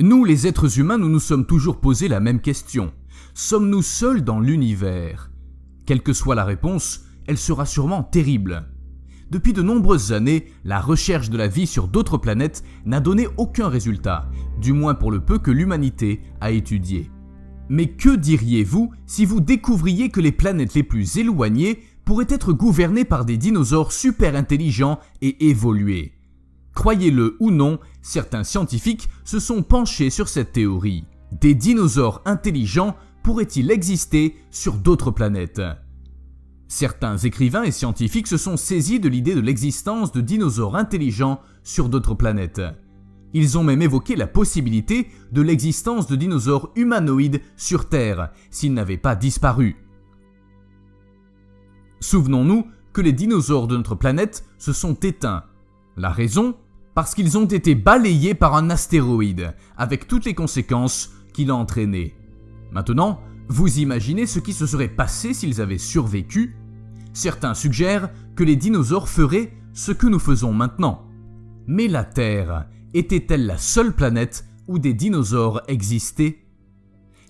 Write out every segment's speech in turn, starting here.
Nous, les êtres humains, nous nous sommes toujours posé la même question. Sommes-nous seuls dans l'univers ? Quelle que soit la réponse, elle sera sûrement terrible. Depuis de nombreuses années, la recherche de la vie sur d'autres planètes n'a donné aucun résultat, du moins pour le peu que l'humanité a étudié. Mais que diriez-vous si vous découvriez que les planètes les plus éloignées pourraient être gouvernées par des dinosaures super intelligents et évolués ? Croyez-le ou non, certains scientifiques se sont penchés sur cette théorie. Des dinosaures intelligents pourraient-ils exister sur d'autres planètes ? Certains écrivains et scientifiques se sont saisis de l'idée de l'existence de dinosaures intelligents sur d'autres planètes. Ils ont même évoqué la possibilité de l'existence de dinosaures humanoïdes sur Terre, s'ils n'avaient pas disparu. Souvenons-nous que les dinosaures de notre planète se sont éteints. La raison ? Parce qu'ils ont été balayés par un astéroïde, avec toutes les conséquences qu'il a entraînées. Maintenant, vous imaginez ce qui se serait passé s'ils avaient survécu ? Certains suggèrent que les dinosaures feraient ce que nous faisons maintenant. Mais la Terre était-elle la seule planète où des dinosaures existaient ?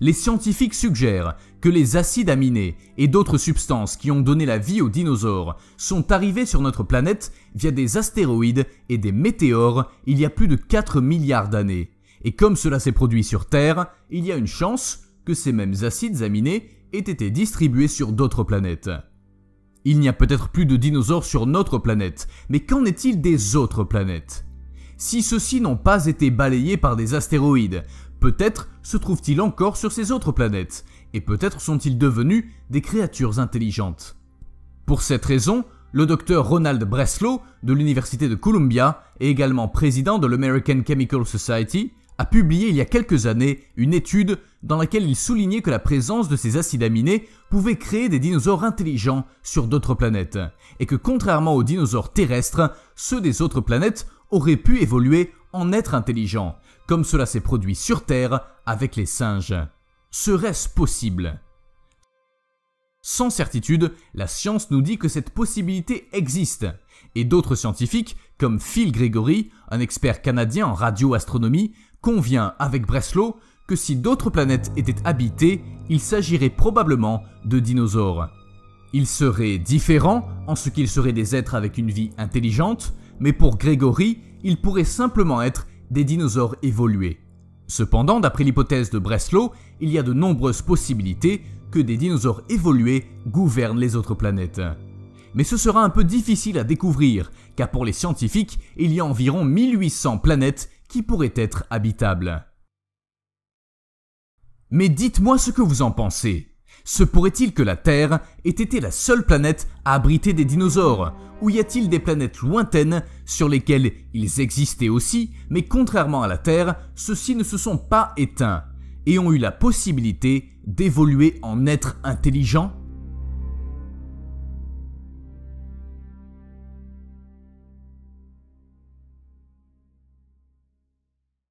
Les scientifiques suggèrent que les acides aminés et d'autres substances qui ont donné la vie aux dinosaures sont arrivés sur notre planète via des astéroïdes et des météores il y a plus de 4 milliards d'années. Et comme cela s'est produit sur Terre, il y a une chance que ces mêmes acides aminés aient été distribués sur d'autres planètes. Il n'y a peut-être plus de dinosaures sur notre planète, mais qu'en est-il des autres planètes ? Si ceux-ci n'ont pas été balayés par des astéroïdes, peut-être se trouvent-ils encore sur ces autres planètes, et peut-être sont-ils devenus des créatures intelligentes. Pour cette raison, le docteur Ronald Breslow de l'Université de Columbia et également président de l'American Chemical Society a publié il y a quelques années une étude dans laquelle il soulignait que la présence de ces acides aminés pouvait créer des dinosaures intelligents sur d'autres planètes, et que contrairement aux dinosaures terrestres, ceux des autres planètes auraient pu évoluer en êtres intelligents, comme cela s'est produit sur Terre avec les singes. Serait-ce possible ? Sans certitude, la science nous dit que cette possibilité existe, et d'autres scientifiques, comme Phil Gregory, un expert canadien en radioastronomie, convient avec Breslow que si d'autres planètes étaient habitées, il s'agirait probablement de dinosaures. Ils seraient différents en ce qu'ils seraient des êtres avec une vie intelligente, mais pour Gregory, ils pourraient simplement être des dinosaures évolués. Cependant, d'après l'hypothèse de Breslow, il y a de nombreuses possibilités que des dinosaures évolués gouvernent les autres planètes. Mais ce sera un peu difficile à découvrir, car pour les scientifiques, il y a environ 1800 planètes qui pourraient être habitables. Mais dites-moi ce que vous en pensez. Se pourrait-il que la Terre ait été la seule planète à abriter des dinosaures, ou y a-t-il des planètes lointaines sur lesquelles ils existaient aussi, mais contrairement à la Terre, ceux-ci ne se sont pas éteints et ont eu la possibilité d'évoluer en êtres intelligents ?